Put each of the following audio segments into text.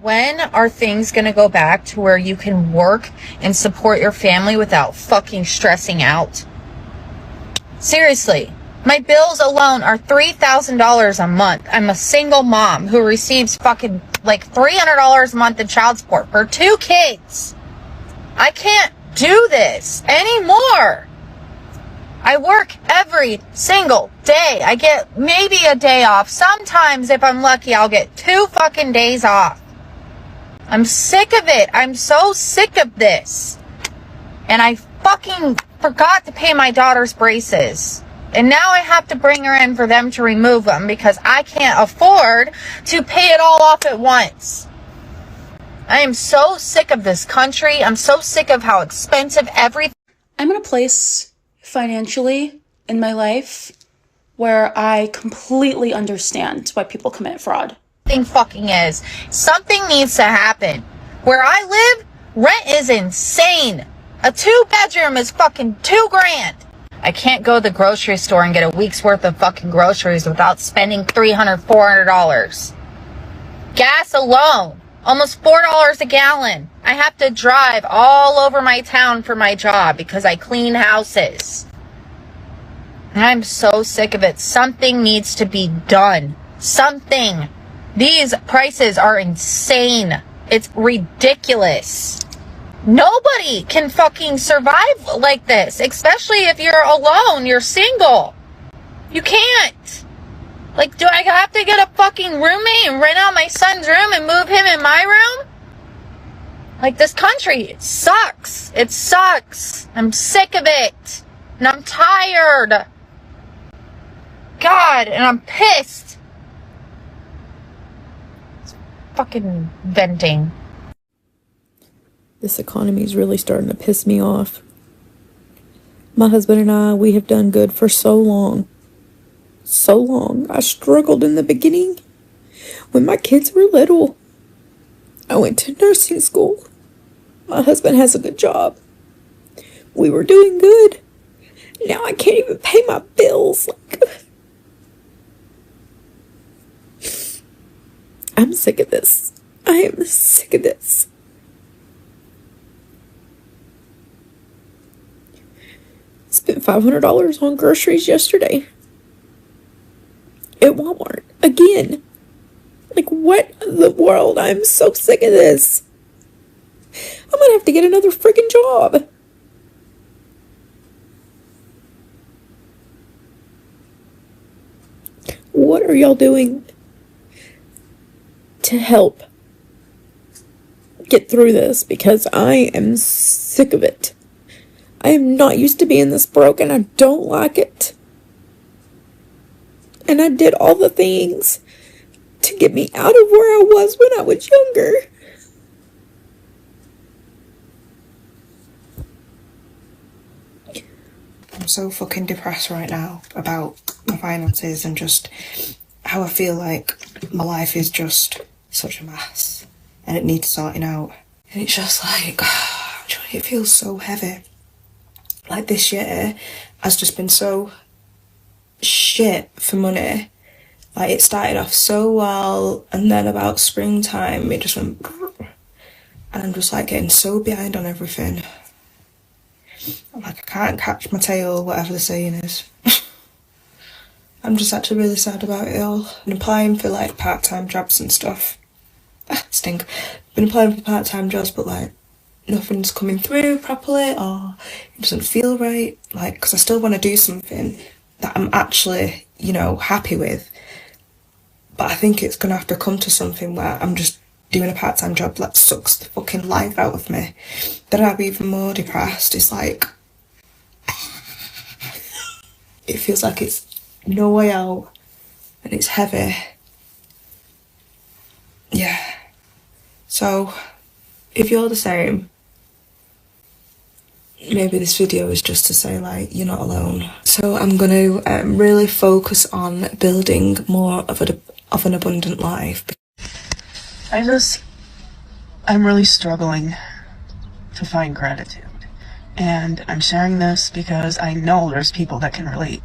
When are things going to go back to where you can work and support your family without fucking stressing out? Seriously, my bills alone are $3,000 a month. I'm a single mom who receives fucking like $300 a month in child support for 2 kids. I can't do this anymore. I work every single day. I get maybe a day off. Sometimes, if I'm lucky, I'll get 2 fucking days off. I'm sick of it. I'm so sick of this. And I fucking forgot to pay my daughter's braces. And now I have to bring her in for them to remove them because I can't afford to pay it all off at once. I am so sick of this country. I'm so sick of how expensive everything. I'm in a place financially in my life where I completely understand why people commit fraud. Fucking is. Something needs to happen. Where I live, rent is insane. A 2-bedroom is fucking $2,000. I can't go to the grocery store and get a week's worth of fucking groceries without spending $300, $400. Gas alone, almost $4 a gallon. I have to drive all over my town for my job because I clean houses. And I'm so sick of it. Something needs to be done. Something. These prices are insane. It's ridiculous. Nobody can fucking survive like this, especially if you're alone, you're single. You can't. Like, do I have to get a fucking roommate and rent out my son's room and move him in my room? Like, this country, it sucks. It sucks. I'm sick of it. And I'm tired. God, and I'm pissed. Fucking venting. This economy is really starting to piss me off. My husband and I, we have done good for so long. So long. I struggled in the beginning. When my kids were little, I went to nursing school. My husband has a good job. We were doing good. Now I can't even pay my bills. I'm sick of this. I am sick of this. Spent $500 on groceries yesterday. At Walmart. Again. Like, what in the world? I'm so sick of this. I'm gonna have to get another freaking job. What are y'all doing to help get through this? Because I am sick of it. I am not used to being this broke, and I don't like it. And I did all the things to get me out of where I was when I was younger. I'm so fucking depressed right now about my finances and just how I feel like my life is just such a mess and it needs sorting out. And it's just like, it feels so heavy. Like, this year has just been so shit for money. Like, it started off so well, and then about springtime it just went, and I'm just like getting so behind on everything. Like, I can't catch my tail, whatever the saying is. I'm just actually really sad about it all. Been applying for like part-time jobs and stuff. Stink. Been applying for part-time jobs, but like nothing's coming through properly, or it doesn't feel right. Like, because I still want to do something that I'm actually, you know, happy with. But I think it's gonna have to come to something where I'm just doing a part-time job that sucks the fucking life out of me. Then I'll be even more depressed. It's like, it feels like it's no way out, and it's heavy. Yeah. So, if you're the same, maybe this video is just to say, like, you're not alone. So I'm going to really focus on building more of an abundant life. I'm really struggling to find gratitude. And I'm sharing this because I know there's people that can relate.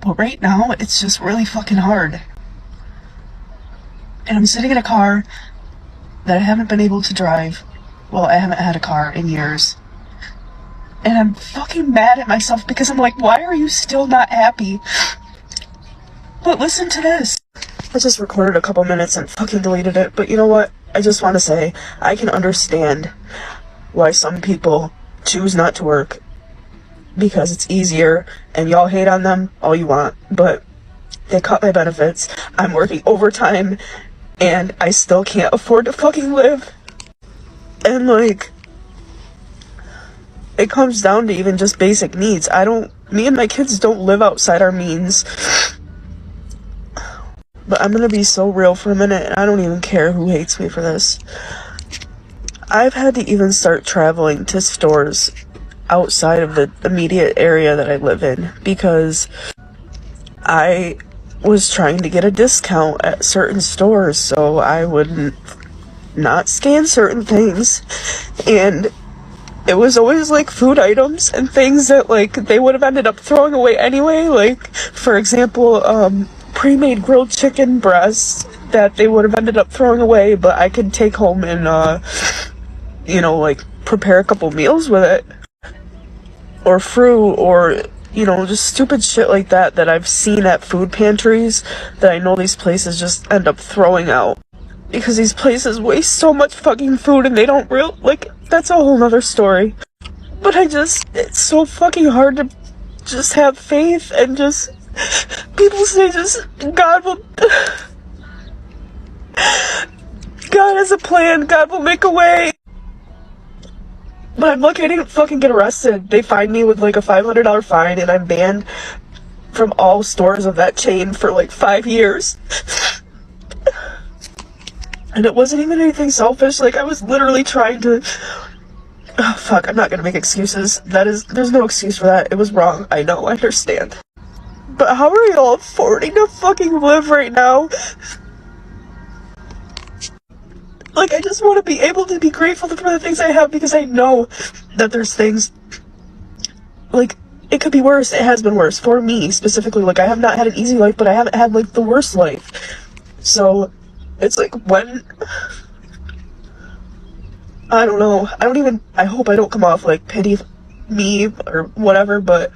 But right now, it's just really fucking hard. And I'm sitting in a car that I haven't been able to drive. Well, I haven't had a car in years. And I'm fucking mad at myself because I'm like, why are you still not happy? But listen to this. I just recorded a couple minutes and fucking deleted it, but you know what? I just want to say, I can understand why some people choose not to work because it's easier, and y'all hate on them all you want, but they cut my benefits. I'm working overtime, and I still can't afford to fucking live. And like, it comes down to even just basic needs. Me and my kids don't live outside our means. But I'm gonna be so real for a minute, and I don't even care who hates me for this. I've had to even start traveling to stores outside of the immediate area that I live in because I was trying to get a discount at certain stores so I would not scan certain things, and it was always like food items and things that like they would have ended up throwing away anyway, like for example pre-made grilled chicken breasts that they would have ended up throwing away, but I could take home and like prepare a couple meals with it, or fruit, or just stupid shit like that I've seen at food pantries that I know these places just end up throwing out because these places waste so much fucking food and they don't that's a whole nother story. But it's so fucking hard to just have faith and just people say just God has a plan, God will make a way. But I'm lucky I didn't fucking get arrested. They fined me with like a $500 fine and I'm banned from all stores of that chain for like 5 years. And it wasn't even anything selfish, like I was literally trying to... Oh, fuck, I'm not gonna make excuses. There's no excuse for that. It was wrong. I know, I understand. But how are y'all affording to fucking live right now? Like, I just want to be able to be grateful for the things I have because I know that there's things, like, it could be worse. It has been worse for me specifically. Like, I have not had an easy life, but I haven't had, like, the worst life. So, it's like, I don't know. I hope I don't come off like pity me or whatever, but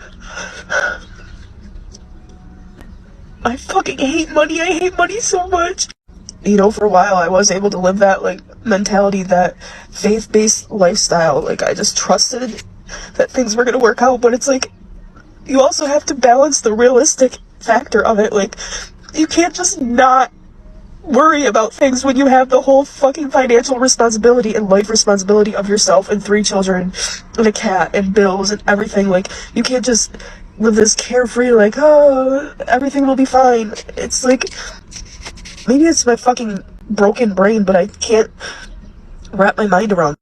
I fucking hate money. I hate money so much. For a while I was able to live that, like, mentality, that faith-based lifestyle. Like, I just trusted that things were gonna work out, but it's like, you also have to balance the realistic factor of it. Like, you can't just not worry about things when you have the whole fucking financial responsibility and life responsibility of yourself and 3 children and a cat and bills and everything. Like, you can't just live this carefree, like, oh, everything will be fine. It's like, maybe it's my fucking broken brain, but I can't wrap my mind around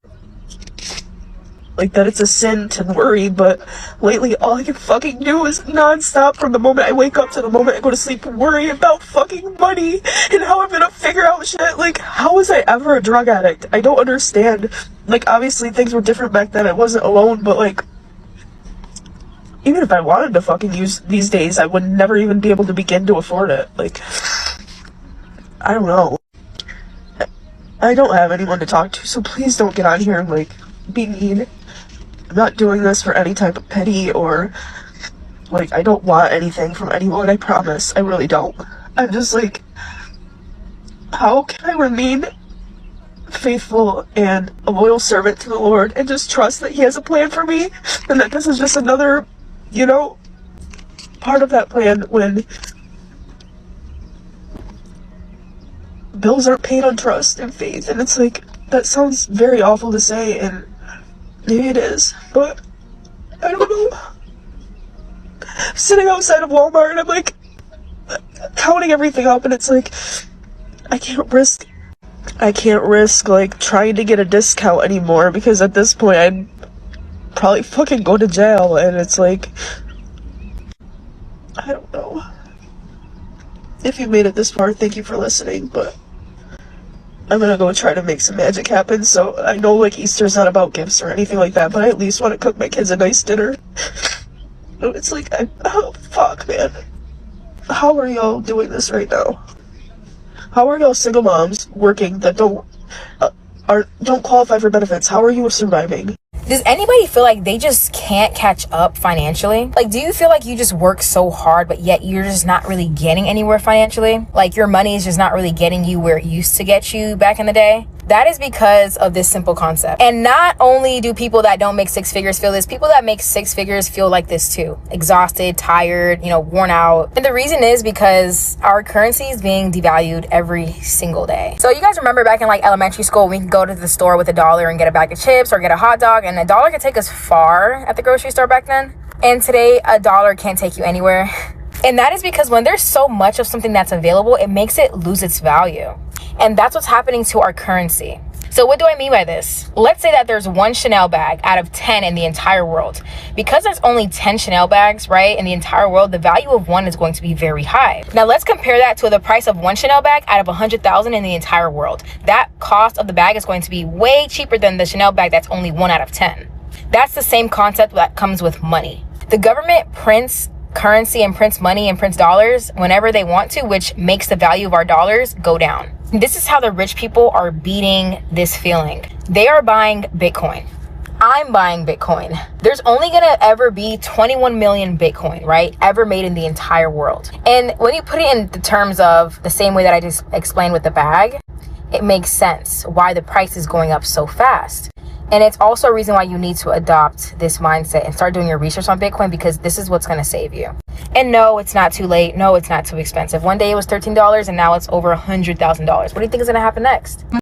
like that it's a sin to worry. But lately all I can fucking do is non-stop from the moment I wake up to the moment I go to sleep worry about fucking money and how I'm gonna figure out shit. Like, how was I ever a drug addict? I don't understand. Like, obviously things were different back then. I wasn't alone, but like, even if I wanted to fucking use these days, I would never even be able to begin to afford it. Like, I don't know. I don't have anyone to talk to, so please don't get on here and, like, be mean. I'm not doing this for any type of pity or, like, I don't want anything from anyone, I promise. I really don't. I'm just like, how can I remain faithful and a loyal servant to the Lord and just trust that He has a plan for me and that this is just another, part of that plan when bills aren't paid on trust and faith. And it's like, that sounds very awful to say, and maybe it is, but I don't know. I'm sitting outside of Walmart and I'm like counting everything up, and it's like, I can't risk like trying to get a discount anymore, because at this point I'd probably fucking go to jail. And it's like, I don't know. If you made it this far, thank you for listening, but I'm gonna go try to make some magic happen. So I know, like, Easter's not about gifts or anything like that, but I at least want to cook my kids a nice dinner. It's like, oh fuck, man. How are y'all doing this right now? How are y'all single moms working that don't qualify for benefits? How are you surviving? Does anybody feel like they just can't catch up financially? Like, do you feel like you just work so hard, but yet you're just not really getting anywhere financially? Like, your money is just not really getting you where it used to get you back in the day? That is because of this simple concept. And not only do people that don't make six figures feel this, people that make six figures feel like this too. Exhausted, tired, worn out. And the reason is because our currency is being devalued every single day. So you guys remember back in like elementary school, we could go to the store with $1 and get a bag of chips or get a hot dog, and $1 could take us far at the grocery store back then. And today, $1 can't take you anywhere. And that is because when there's so much of something that's available, it makes it lose its value. And that's what's happening to our currency. So what do I mean by this? Let's say that there's one Chanel bag out of 10 in the entire world. Because there's only 10 Chanel bags, right, in the entire world, the value of one is going to be very high. Now let's compare that to the price of one Chanel bag out of 100,000 in the entire world. That cost of the bag is going to be way cheaper than the Chanel bag that's only 1 out of 10. That's the same concept that comes with money. The government prints currency and prints money and prints dollars whenever they want to, which makes the value of our dollars go down. This is how the rich people are beating this feeling. They are buying Bitcoin. I'm buying Bitcoin. There's only gonna ever be 21 million Bitcoin, right? Ever made in the entire world. And when you put it in the terms of the same way that I just explained with the bag, it makes sense why the price is going up so fast. And it's also a reason why you need to adopt this mindset and start doing your research on Bitcoin, because this is what's going to save you. And no, it's not too late. No, it's not too expensive. One day it was $13 and now it's over $100,000. What do you think is going to happen next?